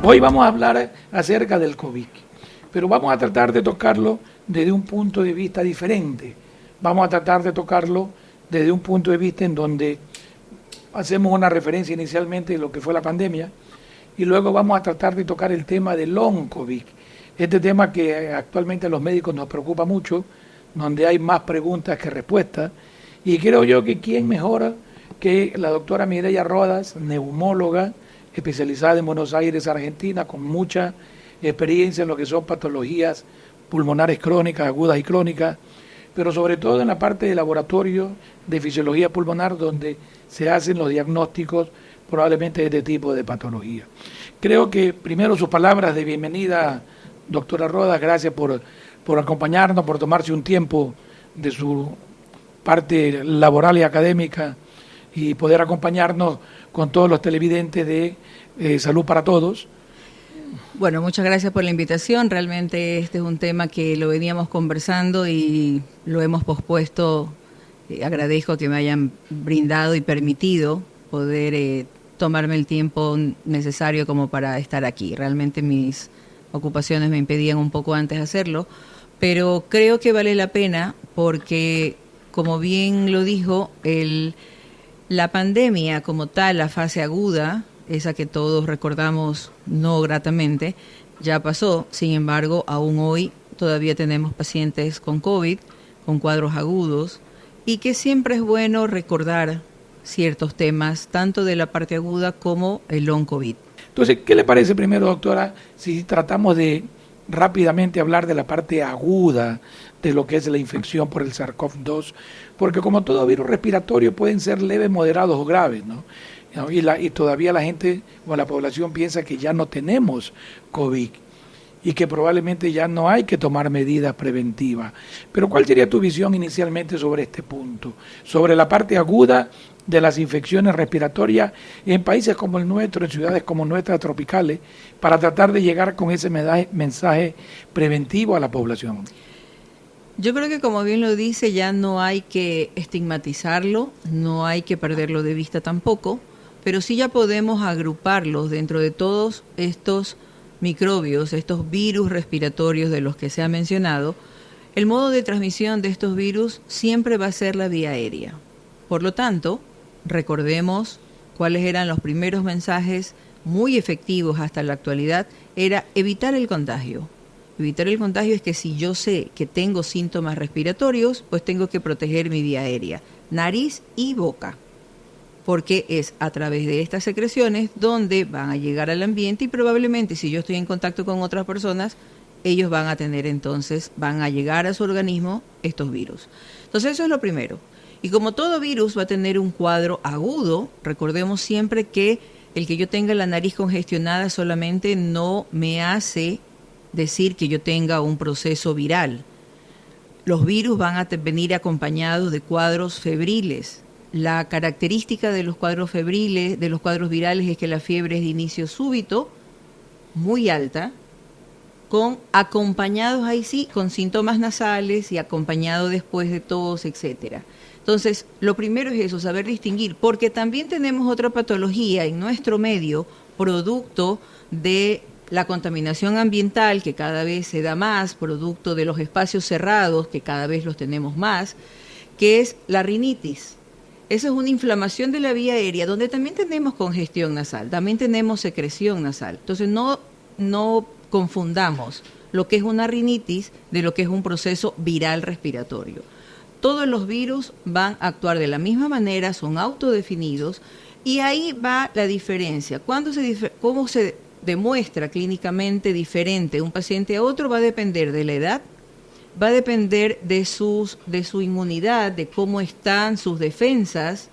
Hoy vamos a hablar acerca del COVID, pero vamos a tratar de tocarlo desde un punto de vista diferente. Vamos a tratar de tocarlo desde un punto de vista en donde hacemos una referencia inicialmente de lo que fue la pandemia y luego vamos a tratar de tocar el tema del long COVID, este tema que actualmente a los médicos nos preocupa mucho, donde hay más preguntas que respuestas, y creo yo que quién mejor que la doctora Mireya Rodas, neumóloga, especializada en Buenos Aires, Argentina, con mucha experiencia en lo que son patologías pulmonares crónicas, agudas y crónicas, pero sobre todo en la parte de laboratorio de fisiología pulmonar, donde se hacen los diagnósticos probablemente de este tipo de patología. Creo que primero sus palabras de bienvenida, doctora Rodas, gracias por acompañarnos, por tomarse un tiempo de su parte laboral y académica y poder acompañarnos con todos los televidentes de Salud para Todos. Bueno, muchas gracias por la invitación. Realmente este es un tema que lo veníamos conversando y lo hemos pospuesto. Agradezco que me hayan brindado y permitido poder tomarme el tiempo necesario como para estar aquí. Realmente mis ocupaciones me impedían un poco antes hacerlo, pero creo que vale la pena porque, como bien lo dijo, la pandemia como tal, la fase aguda, esa que todos recordamos no gratamente, ya pasó. Sin embargo, aún hoy todavía tenemos pacientes con COVID, con cuadros agudos, y que siempre es bueno recordar ciertos temas, tanto de la parte aguda como el long COVID. Entonces, ¿qué le parece primero, doctora, si tratamos de rápidamente hablar de la parte aguda de lo que es la infección por el SARS-CoV-2? Porque como todo virus respiratorio pueden ser leves, moderados o graves, ¿no? Y todavía la gente o la población piensa que ya no tenemos COVID y que probablemente ya no hay que tomar medidas preventivas. Pero ¿cuál sería tu visión inicialmente sobre este punto? Sobre la parte aguda de las infecciones respiratorias en países como el nuestro, en ciudades como nuestras tropicales, para tratar de llegar con ese mensaje preventivo a la población. Yo creo que, como bien lo dice, ya no hay que estigmatizarlo, no hay que perderlo de vista tampoco, pero sí ya podemos agruparlos dentro de todos estos microbios, estos virus respiratorios de los que se ha mencionado. El modo de transmisión de estos virus siempre va a ser la vía aérea. Por lo tanto, recordemos cuáles eran los primeros mensajes muy efectivos hasta la actualidad, era evitar el contagio. Evitar el contagio es que si yo sé que tengo síntomas respiratorios, pues tengo que proteger mi vía aérea, nariz y boca, porque es a través de estas secreciones donde van a llegar al ambiente y probablemente si yo estoy en contacto con otras personas, ellos van a llegar a su organismo estos virus. Entonces eso es lo primero. Y como todo virus va a tener un cuadro agudo, recordemos siempre que el que yo tenga la nariz congestionada solamente no me hace decir que yo tenga un proceso viral. Los virus van a venir acompañados de cuadros febriles. La característica de los cuadros febriles, de los cuadros virales, es que la fiebre es de inicio súbito, muy alta, acompañados ahí sí, con síntomas nasales y acompañado después de tos, etcétera. Entonces, lo primero es eso, saber distinguir, porque también tenemos otra patología en nuestro medio, producto de la contaminación ambiental, que cada vez se da más, producto de los espacios cerrados, que cada vez los tenemos más, que es la rinitis. Esa es una inflamación de la vía aérea, donde también tenemos congestión nasal, también tenemos secreción nasal. Entonces, no confundamos lo que es una rinitis de lo que es un proceso viral respiratorio. Todos los virus van a actuar de la misma manera, son autodefinidos, y ahí va la diferencia. ¿Cómo se demuestra clínicamente diferente un paciente a otro? Va a depender de la edad, va a depender de su inmunidad, de cómo están sus defensas,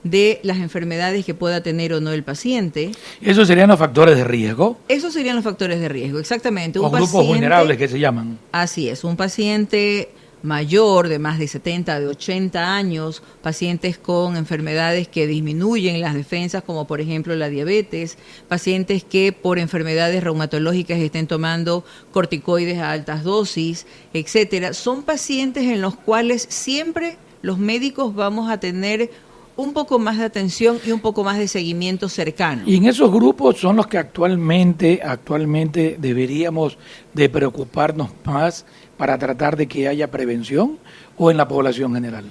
de las enfermedades que pueda tener o no el paciente. ¿Esos serían los factores de riesgo? Esos serían los factores de riesgo, exactamente. O grupos vulnerables que se llaman. Así es, un paciente mayor de más de 70, de 80 años, pacientes con enfermedades que disminuyen las defensas, como por ejemplo la diabetes, pacientes que por enfermedades reumatológicas estén tomando corticoides a altas dosis, etcétera. Son pacientes en los cuales siempre los médicos vamos a tener un poco más de atención y un poco más de seguimiento cercano. Y en esos grupos son los que actualmente deberíamos de preocuparnos más para tratar de que haya prevención, o en la población general.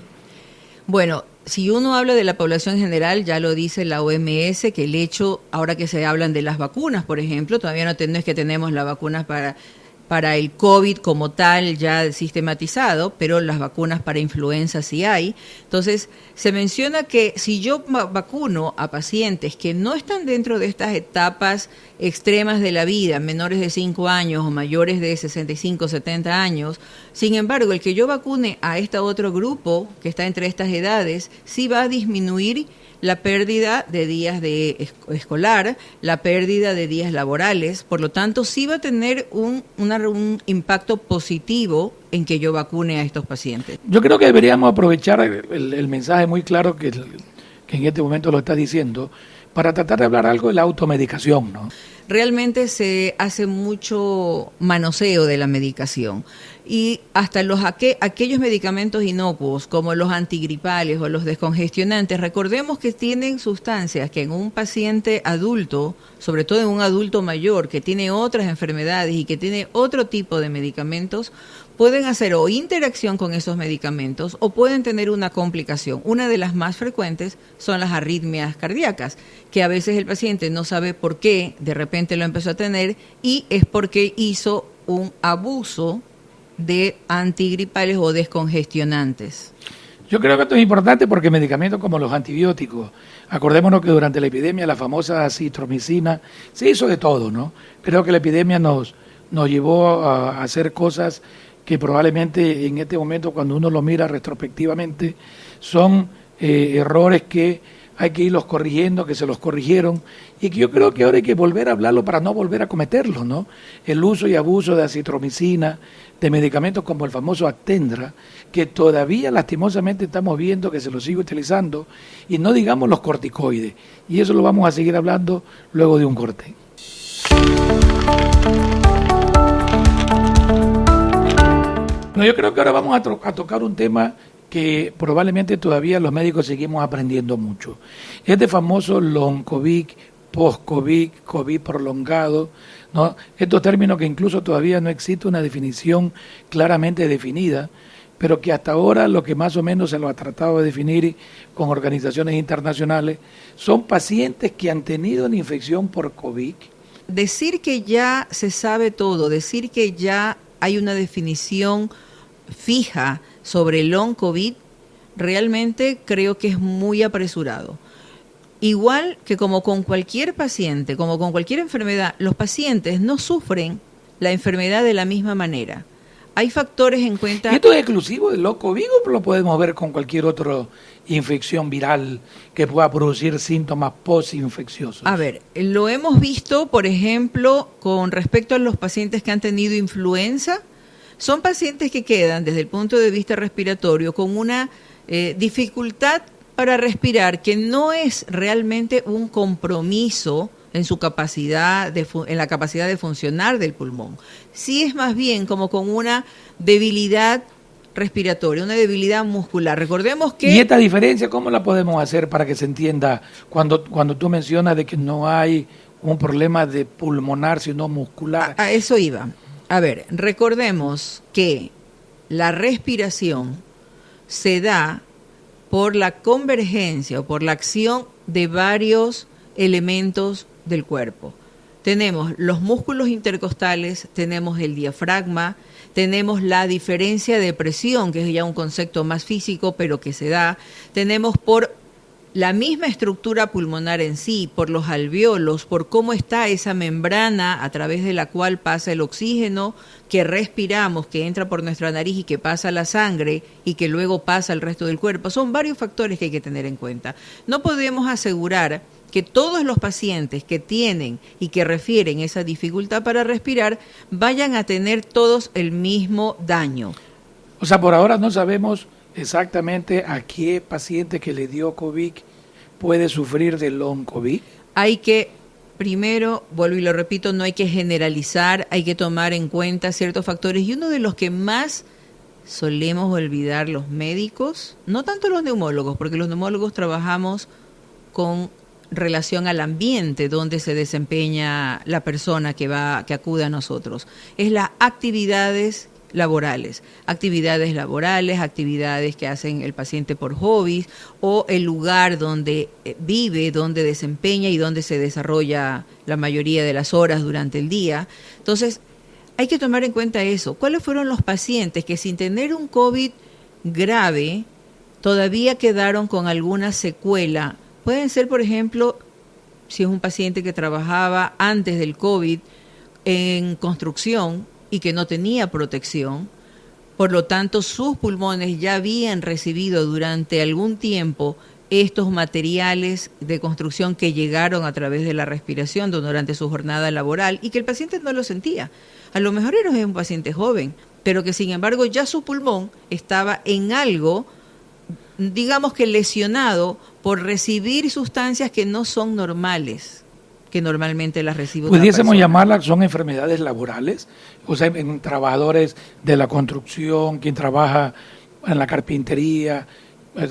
Bueno, si uno habla de la población general, ya lo dice la OMS, que el hecho, ahora que se hablan de las vacunas, por ejemplo, todavía no es que tenemos las vacunas para el COVID como tal ya sistematizado, pero las vacunas para influenza sí hay. Entonces, se menciona que si yo vacuno a pacientes que no están dentro de estas etapas extremas de la vida, menores de 5 años o mayores de 65, 70 años, sin embargo, el que yo vacune a este otro grupo que está entre estas edades, sí va a disminuir la pérdida de días de escolar, la pérdida de días laborales, por lo tanto sí va a tener un impacto positivo en que yo vacune a estos pacientes. Yo creo que deberíamos aprovechar el mensaje muy claro que en este momento lo está diciendo, para tratar de hablar algo de la automedicación, ¿no? Realmente se hace mucho manoseo de la medicación y hasta aquellos medicamentos inocuos como los antigripales o los descongestionantes, recordemos que tienen sustancias que en un paciente adulto, sobre todo en un adulto mayor que tiene otras enfermedades y que tiene otro tipo de medicamentos, pueden hacer o interacción con esos medicamentos o pueden tener una complicación. Una de las más frecuentes son las arritmias cardíacas, que a veces el paciente no sabe por qué de repente lo empezó a tener y es porque hizo un abuso de antigripales o descongestionantes. Yo creo que esto es importante porque medicamentos como los antibióticos, acordémonos que durante la epidemia la famosa acitromicina se hizo de todo, ¿no? Creo que la epidemia nos llevó a hacer cosas que probablemente en este momento, cuando uno lo mira retrospectivamente, son errores que hay que irlos corrigiendo, que se los corrigieron, y que yo creo que ahora hay que volver a hablarlo para no volver a cometerlos, ¿no? El uso y abuso de acitromicina, de medicamentos como el famoso Actendra, que todavía lastimosamente estamos viendo que se los sigue utilizando, y no digamos los corticoides, y eso lo vamos a seguir hablando luego de un corte. No, yo creo que ahora vamos a tocar un tema que probablemente todavía los médicos seguimos aprendiendo mucho. Este famoso long COVID, post-COVID, COVID prolongado, ¿no? Estos términos que incluso todavía no existe una definición claramente definida, pero que hasta ahora lo que más o menos se lo ha tratado de definir con organizaciones internacionales son pacientes que han tenido una infección por COVID. Decir que ya se sabe todo, decir que ya hay una definición fija sobre el long COVID, realmente creo que es muy apresurado. Igual que como con cualquier paciente, como con cualquier enfermedad, los pacientes no sufren la enfermedad de la misma manera. Hay factores en cuenta. ¿Esto es exclusivo del long COVID o lo podemos ver con cualquier otra infección viral que pueda producir síntomas post-infecciosos? A ver, lo hemos visto, por ejemplo, con respecto a los pacientes que han tenido influenza. Son pacientes que quedan desde el punto de vista respiratorio con una dificultad para respirar que no es realmente un compromiso en su capacidad en la capacidad de funcionar del pulmón. Sí es más bien como con una debilidad respiratoria, una debilidad muscular. Recordemos que... ¿Y esta diferencia cómo la podemos hacer para que se entienda cuando tú mencionas de que no hay un problema de pulmonar sino muscular? A eso iba. A ver, recordemos que la respiración se da por la convergencia o por la acción de varios elementos del cuerpo. Tenemos los músculos intercostales, tenemos el diafragma, tenemos la diferencia de presión, que es ya un concepto más físico, pero que se da. Tenemos por la misma estructura pulmonar en sí, por los alvéolos, por cómo está esa membrana a través de la cual pasa el oxígeno que respiramos, que entra por nuestra nariz y que pasa a la sangre y que luego pasa al resto del cuerpo. Son varios factores que hay que tener en cuenta. No podemos asegurar que todos los pacientes que tienen y que refieren esa dificultad para respirar vayan a tener todos el mismo daño. O sea, por ahora no sabemos exactamente a qué paciente que le dio COVID puede sufrir de long COVID. Hay que, primero, vuelvo y lo repito, no hay que generalizar, hay que tomar en cuenta ciertos factores y uno de los que más solemos olvidar los médicos, no tanto los neumólogos, porque los neumólogos trabajamos con relación al ambiente donde se desempeña la persona que acude a nosotros. Es las actividades laborales, actividades que hacen el paciente por hobbies o el lugar donde vive, donde desempeña y donde se desarrolla la mayoría de las horas durante el día. Entonces, hay que tomar en cuenta eso. ¿Cuáles fueron los pacientes que sin tener un COVID grave todavía quedaron con alguna secuela? Pueden ser, por ejemplo, si es un paciente que trabajaba antes del COVID en construcción y que no tenía protección, por lo tanto sus pulmones ya habían recibido durante algún tiempo estos materiales de construcción que llegaron a través de la respiración durante su jornada laboral y que el paciente no lo sentía. A lo mejor era un paciente joven, pero que sin embargo ya su pulmón estaba en algo, digamos que lesionado por recibir sustancias que no son normales, que normalmente las recibe una pudiésemos persona. llamarlas, son enfermedades laborales, o sea, en trabajadores de la construcción, quien trabaja en la carpintería,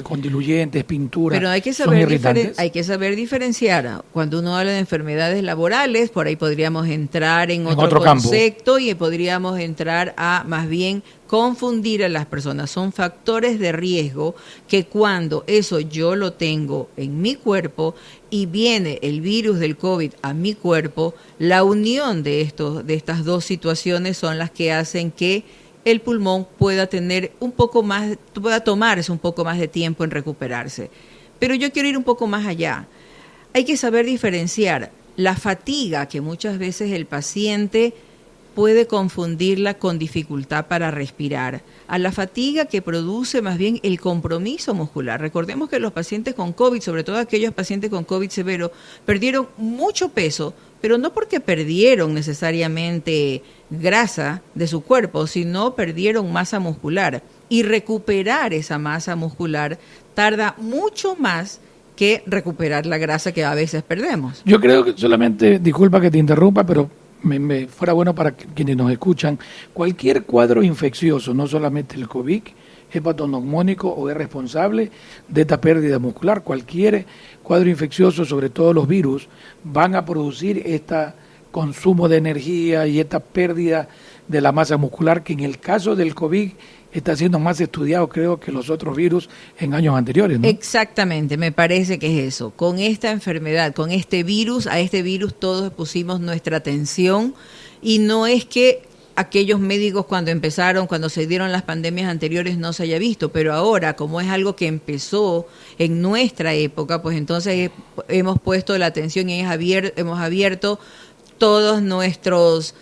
con diluyentes, pintura. Pero hay que saber diferenciar. Cuando uno habla de enfermedades laborales, por ahí podríamos entrar en otro concepto y podríamos entrar a más bien confundir a las personas. Son factores de riesgo que cuando eso yo lo tengo en mi cuerpo y viene el virus del COVID a mi cuerpo, la unión de estas dos situaciones son las que hacen que el pulmón pueda tomarse un poco más de tiempo en recuperarse. Pero yo quiero ir un poco más allá. Hay que saber diferenciar la fatiga, que muchas veces el paciente puede confundirla con dificultad para respirar, a la fatiga que produce más bien el compromiso muscular. Recordemos que los pacientes con COVID, sobre todo aquellos pacientes con COVID severo, perdieron mucho peso, pero no porque perdieron necesariamente grasa de su cuerpo, sino perdieron masa muscular. Y recuperar esa masa muscular tarda mucho más que recuperar la grasa que a veces perdemos. Yo creo que solamente, disculpa que te interrumpa, pero me fuera bueno para quienes nos escuchan, cualquier cuadro infeccioso, no solamente el COVID, hepatoneumónico o es responsable de esta pérdida muscular. Cualquier cuadro infeccioso, sobre todo los virus, van a producir este consumo de energía y esta pérdida de la masa muscular, que en el caso del COVID está siendo más estudiado, creo, que los otros virus en años anteriores, ¿no? Exactamente, me parece que es eso. Con esta enfermedad, con este virus, a este virus todos pusimos nuestra atención y no es que aquellos médicos cuando se dieron las pandemias anteriores no se haya visto, pero ahora, como es algo que empezó en nuestra época, pues entonces hemos puesto la atención y hemos abierto todos nuestros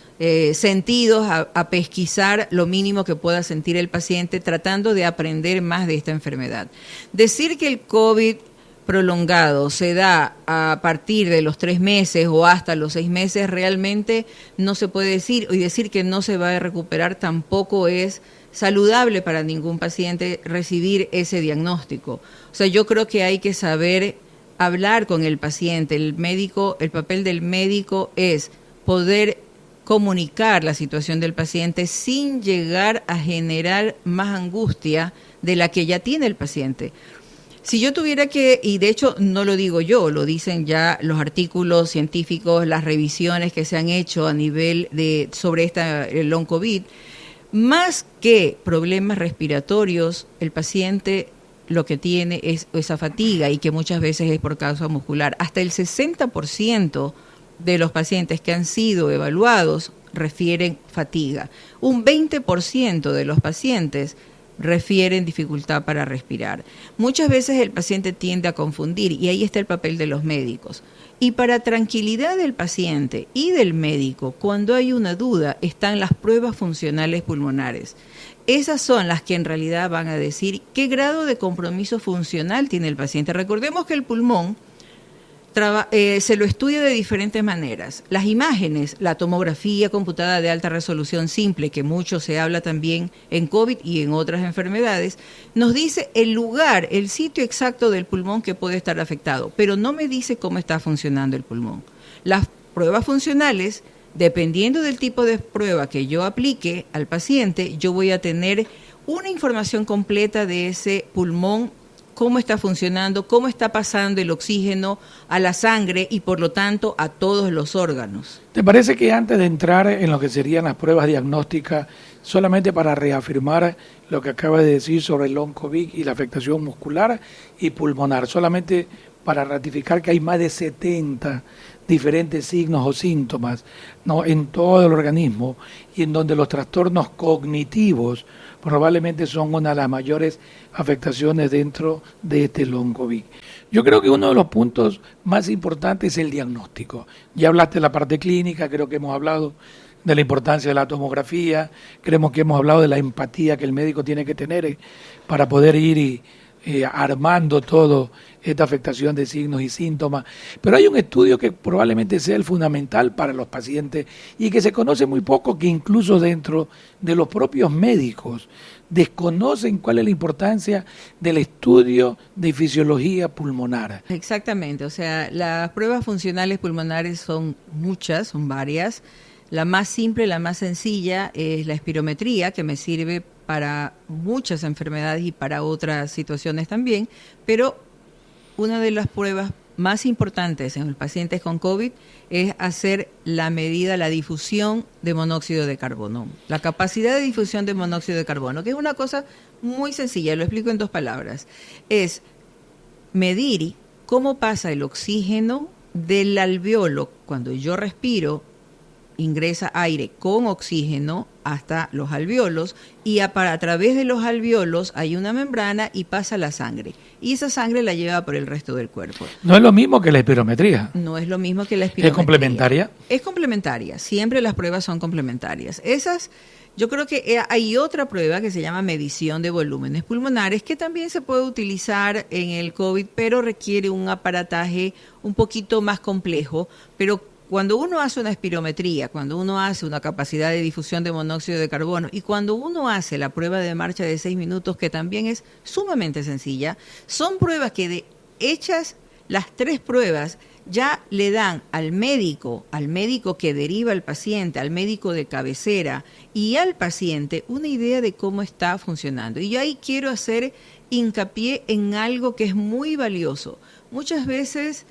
sentidos a pesquisar lo mínimo que pueda sentir el paciente, tratando de aprender más de esta enfermedad. Decir que el COVID prolongado se da a partir de los 3 meses o hasta los 6 meses realmente no se puede decir, y decir que no se va a recuperar tampoco es saludable para ningún paciente recibir ese diagnóstico. O sea, yo creo que hay que saber hablar con el paciente. El papel del médico es poder comunicar la situación del paciente sin llegar a generar más angustia de la que ya tiene el paciente. Si yo tuviera y de hecho no lo digo yo, lo dicen ya los artículos científicos, las revisiones que se han hecho a nivel sobre el long COVID, más que problemas respiratorios, el paciente lo que tiene es esa fatiga y que muchas veces es por causa muscular. Hasta el 60% de los pacientes que han sido evaluados refieren fatiga. Un 20% de los pacientes refieren dificultad para respirar. Muchas veces el paciente tiende a confundir y ahí está el papel de los médicos. Y para tranquilidad del paciente y del médico, cuando hay una duda, están las pruebas funcionales pulmonares. Esas son las que en realidad van a decir qué grado de compromiso funcional tiene el paciente. Recordemos que el pulmón se lo estudia de diferentes maneras. Las imágenes, la tomografía computada de alta resolución simple, que mucho se habla también en COVID y en otras enfermedades, nos dice el lugar, el sitio exacto del pulmón que puede estar afectado, pero no me dice cómo está funcionando el pulmón. Las pruebas funcionales, dependiendo del tipo de prueba que yo aplique al paciente, yo voy a tener una información completa de ese pulmón, cómo está funcionando, cómo está pasando el oxígeno a la sangre y por lo tanto a todos los órganos. ¿Te parece que antes de entrar en lo que serían las pruebas diagnósticas, solamente para reafirmar lo que acaba de decir sobre el long COVID y la afectación muscular y pulmonar, solamente para ratificar que hay más de 70 diferentes signos o síntomas, ¿no?, en todo el organismo, y en donde los trastornos cognitivos probablemente son una de las mayores afectaciones dentro de este long COVID? Yo creo que uno de los puntos más importantes es el diagnóstico. Ya hablaste de la parte clínica, creo que hemos hablado de la importancia de la tomografía, creemos que hemos hablado de la empatía que el médico tiene que tener para poder ir armando todo esta afectación de signos y síntomas, pero hay un estudio que probablemente sea el fundamental para los pacientes y que se conoce muy poco, que incluso dentro de los propios médicos desconocen cuál es la importancia del estudio de fisiología pulmonar. Exactamente, o sea, las pruebas funcionales pulmonares son muchas, son varias. La más simple, la más sencilla es la espirometría, que me sirve para muchas enfermedades y para otras situaciones también, pero una de las pruebas más importantes en los pacientes con COVID es hacer la medida, la difusión de monóxido de carbono, la capacidad de difusión de monóxido de carbono, que es una cosa muy sencilla, lo explico en 2 palabras, es medir cómo pasa el oxígeno del alveolo cuando yo respiro. Ingresa aire con oxígeno hasta los alveolos y a través de los alveolos hay una membrana y pasa la sangre. Y esa sangre la lleva por el resto del cuerpo. No es lo mismo que la espirometría. No es lo mismo que la espirometría. ¿Es complementaria? Es complementaria. Siempre las pruebas son complementarias. Yo creo que hay otra prueba que se llama medición de volúmenes pulmonares, que también se puede utilizar en el COVID, pero requiere un aparataje un poquito más complejo, pero cuando uno hace una espirometría, cuando uno hace una capacidad de difusión de monóxido de carbono y cuando uno hace la prueba de marcha de 6 minutos, que también es sumamente sencilla, son pruebas que hechas las 3 pruebas ya le dan al médico que deriva al paciente, al médico de cabecera y al paciente una idea de cómo está funcionando. Y yo ahí quiero hacer hincapié en algo que es muy valioso. Muchas veces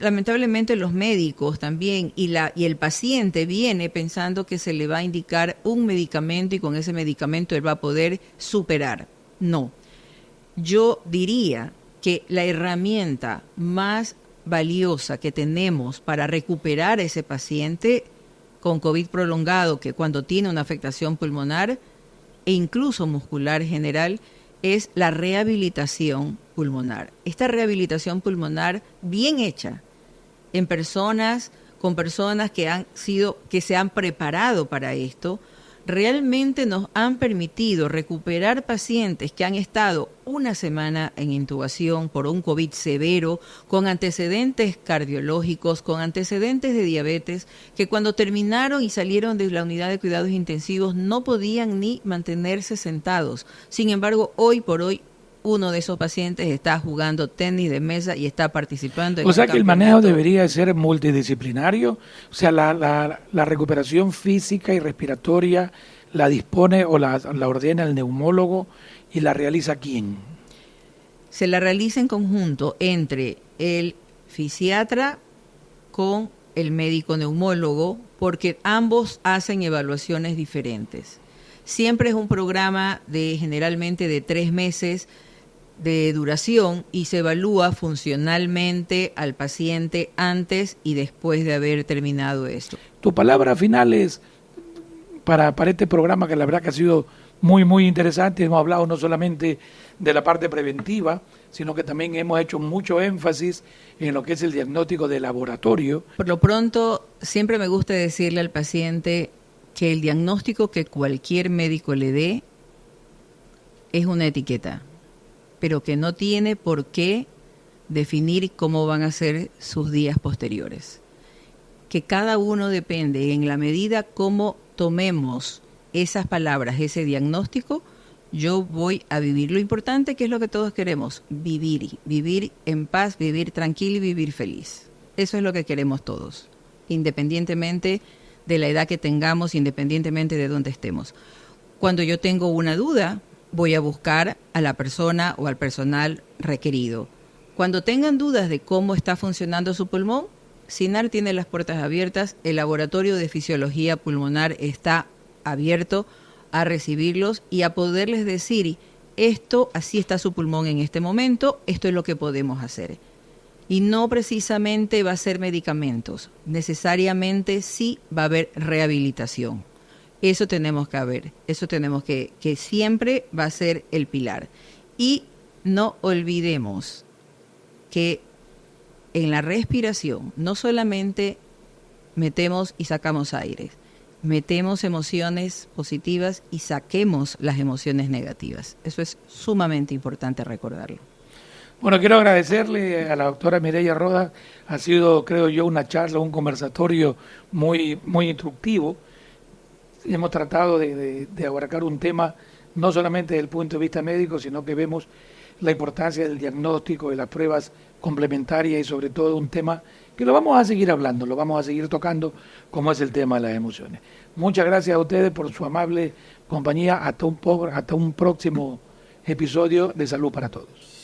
lamentablemente los médicos también y el paciente viene pensando que se le va a indicar un medicamento y con ese medicamento él va a poder superar. No, yo diría que la herramienta más valiosa que tenemos para recuperar a ese paciente con COVID prolongado, que cuando tiene una afectación pulmonar e incluso muscular general, es la rehabilitación pulmonar. Esta rehabilitación pulmonar bien hecha en personas, con personas que se han preparado para esto, realmente nos han permitido recuperar pacientes que han estado una semana en intubación por un COVID severo, con antecedentes cardiológicos, con antecedentes de diabetes, que cuando terminaron y salieron de la unidad de cuidados intensivos no podían ni mantenerse sentados. Sin embargo, hoy por hoy, uno de esos pacientes está jugando tenis de mesa y está participando en O sea que el manejo debería ser multidisciplinario, o sea, la recuperación física y respiratoria la dispone o la ordena el neumólogo y la realiza ¿quién? Se la realiza en conjunto entre el fisiatra con el médico neumólogo, porque ambos hacen evaluaciones diferentes. Siempre es un programa generalmente de 3 meses de duración y se evalúa funcionalmente al paciente antes y después de haber terminado esto. Tu palabra final es para este programa, que la verdad que ha sido muy, muy interesante. Hemos hablado no solamente de la parte preventiva, sino que también hemos hecho mucho énfasis en lo que es el diagnóstico de laboratorio. Por lo pronto, siempre me gusta decirle al paciente que el diagnóstico que cualquier médico le dé es una etiqueta, pero que no tiene por qué definir cómo van a ser sus días posteriores. Que cada uno depende, en la medida como tomemos esas palabras, ese diagnóstico, yo voy a vivir. Lo importante, que es lo que todos queremos, vivir en paz, vivir tranquilo y vivir feliz. Eso es lo que queremos todos, independientemente de la edad que tengamos, independientemente de dónde estemos. Cuando yo tengo una duda, voy a buscar a la persona o al personal requerido. Cuando tengan dudas de cómo está funcionando su pulmón, SINAR tiene las puertas abiertas, el laboratorio de fisiología pulmonar está abierto a recibirlos y a poderles decir, esto, así está su pulmón en este momento, esto es lo que podemos hacer. Y no precisamente va a ser medicamentos, necesariamente sí va a haber rehabilitación. Eso tenemos que ver, eso tenemos que siempre va a ser el pilar. Y no olvidemos que en la respiración no solamente metemos y sacamos aire, metemos emociones positivas y saquemos las emociones negativas. Eso es sumamente importante recordarlo. Bueno, quiero agradecerle a la doctora Mireya Rodas. Ha sido, creo yo, una charla, un conversatorio muy, muy instructivo. Hemos tratado de abarcar un tema no solamente desde el punto de vista médico, sino que vemos la importancia del diagnóstico, de las pruebas complementarias y sobre todo un tema que lo vamos a seguir hablando, lo vamos a seguir tocando, como es el tema de las emociones. Muchas gracias a ustedes por su amable compañía. Hasta un próximo episodio de Salud para Todos.